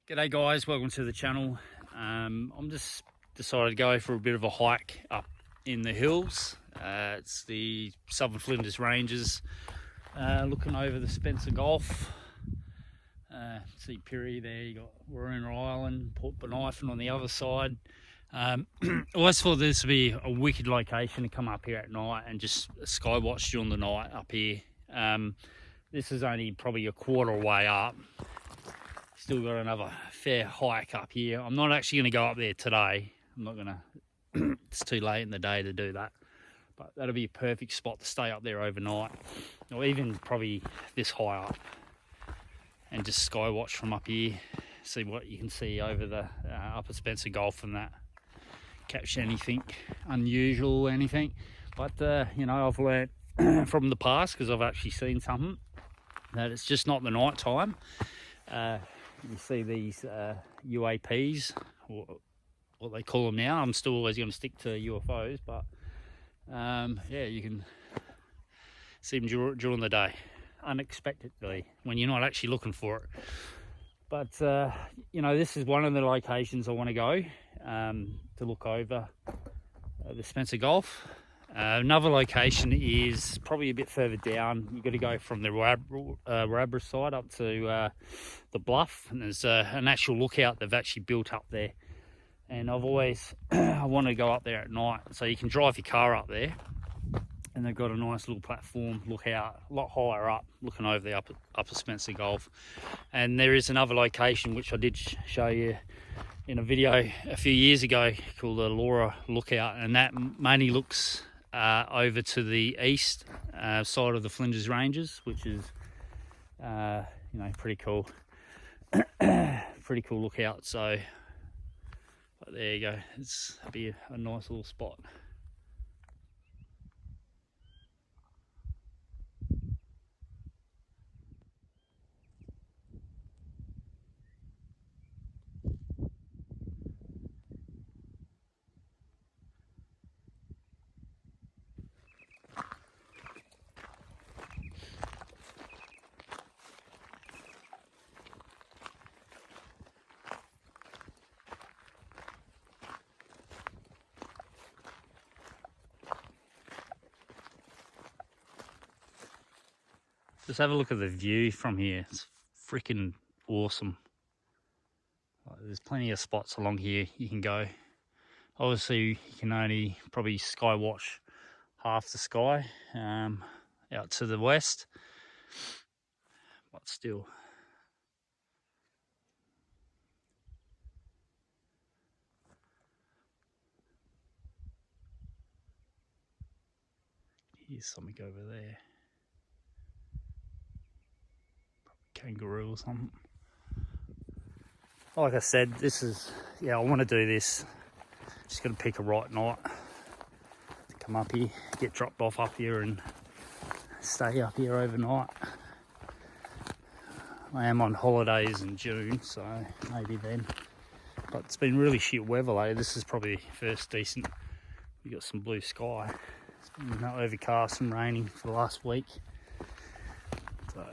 G'day guys, welcome to the channel. I'm just decided to go for a bit of a hike up in the hills. It's the Southern Flinders Ranges, looking over the Spencer Gulf. See Pirrie there, you got Warringah Island, Port Bonython on the other side. I always thought this would be a wicked location to come up here at night and just sky watch during the night up here. This is only probably a quarter way up. Still got another fair hike up here. I'm not actually going to go up there today. I'm not going to, it's too late in the day to do that. But that'll be a perfect spot to stay up there overnight. Or even probably this high up. And just sky watch from up here. See what you can see over the upper Spencer Gulf and that. Catch anything unusual or anything. But, you know, I've learnt from the past, because I've actually seen something, that it's just not the night time. You see these UAPs, or what they call them now. I'm still always going to stick to UFOs, but yeah, you can see them during the day, unexpectedly, when you're not actually looking for it. But you know, this is one of the locations I want to go to look over the Spencer Gulf. Another location is probably a bit further down. You've got to go from the Rabra side up to the bluff, and there's an actual lookout they've actually built up there. And I've always I want to go up there at night, so you can drive your car up there, and they've got a nice little platform lookout, a lot higher up, looking over the upper Spencer Gulf. And there is another location which I did show you in a video a few years ago called the Laura Lookout, and that mainly looks over to the east side of the Flinders Ranges, which is you know, pretty cool. Pretty cool lookout. So but there you go, it's be a nice little spot. Just have a look at the view from here. It's freaking awesome. There's plenty of spots along here you can go. Obviously, you can only probably sky watch half the sky out to the west, but still. Here's something over there. Kangaroo or something. Like I said, this is, yeah, I want to do this. Just going to pick a right night to come up here, get dropped off up here and stay up here overnight. I am on holidays in June, so maybe then. But it's been really shit weather lately. This is probably first decent. We got some blue sky. It's been overcast and raining for the last week. So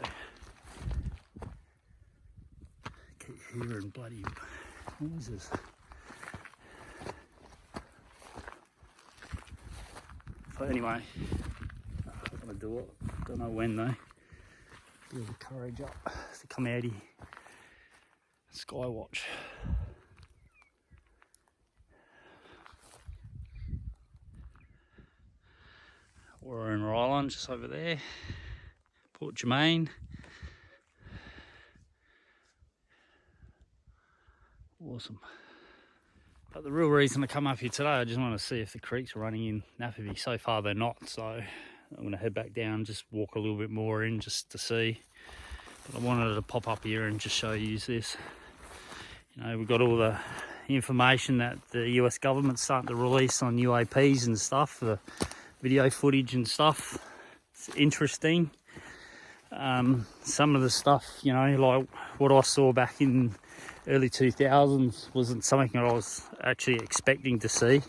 hearing bloody noises. So anyway, I'm gonna do it. Don't know when though. Build the courage up to come out here, sky watch. Warringah Island just over there. Port Germain. Awesome. But the real reason I come up here today, I just want to see if the creeks are running in Nappy. So far they're not, so I'm going to head back down, just walk a little bit more in just to see. But I wanted to pop up here and just show you this. You know, we've got all the information that the US government's starting to release on UAPs and stuff, the video footage and stuff. It's interesting. Some of the stuff, you know, like what I saw back in early 2000s wasn't something that I was actually expecting to see.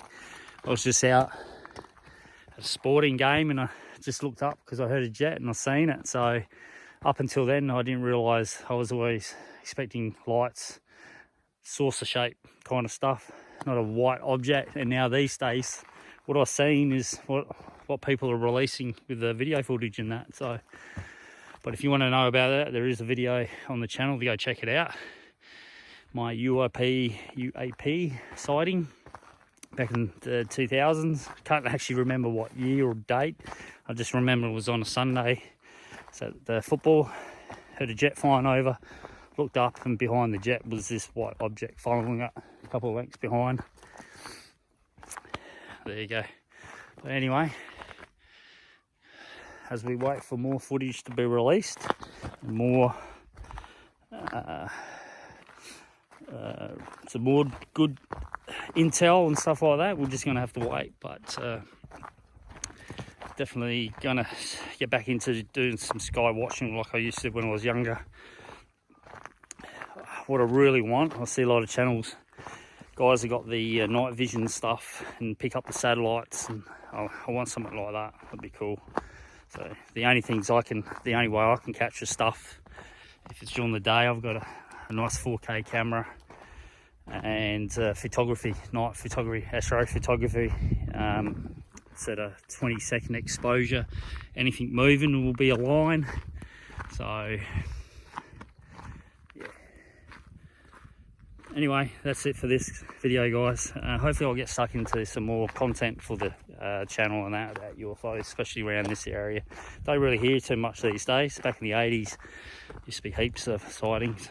I was just out at a sporting game and I just looked up because I heard a jet and I seen it. So up until then I didn't realise. I was always expecting lights saucer shape kind of stuff, not a white object. And now these days, what I've seen is what people are releasing with the video footage and that. So, but if you want to know about that, there is a video on the channel. Go check it out. My UAP sighting back in the 2000s. Can't actually remember what year or date. I just remember it was on a Sunday. So the football, heard a jet flying over, looked up, and behind the jet was this white object following up a couple of lengths behind. There you go. But anyway, as we wait for more footage to be released, and more some more good intel and stuff like that, we're just going to have to wait. But definitely going to get back into doing some sky watching like I used to when I was younger. What I really want, I see a lot of channels, guys have got the night vision stuff and pick up the satellites, and I want something like that. That'd be cool. So the only way I can capture stuff, if it's during the day, I've got a nice 4K camera and photography, night photography, astrophotography. It's at a 20-second exposure. Anything moving will be a line. So yeah. Anyway, that's it for this video, guys. Hopefully I'll get stuck into some more content for the channel and that about UFOs, especially around this area. Don't really hear too much these days. Back in the 80s, used to be heaps of sightings.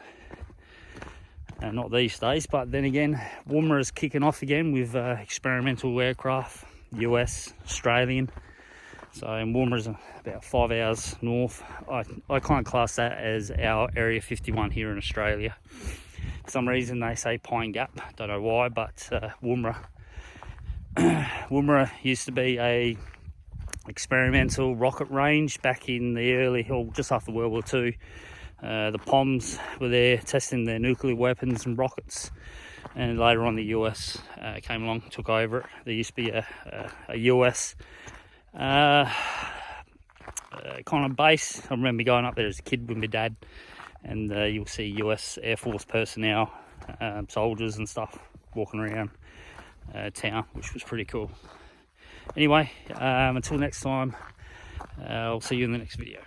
Not these days, but then again, warmer is kicking off again with experimental aircraft, US, Australian. So, and warmer is about 5 hours north. I kind of class that as our Area 51 here in Australia. For some reason they say Pine Gap, don't know why, but Woomera used to be a experimental rocket range back in the early, or just after World War II. The POMs were there testing their nuclear weapons and rockets, and later on the US came along, took over it. There used to be a US kind of base. I remember going up there as a kid with my dad, and you'll see US Air Force personnel, soldiers and stuff walking around town, which was pretty cool. Anyway, until next time, I'll see you in the next video.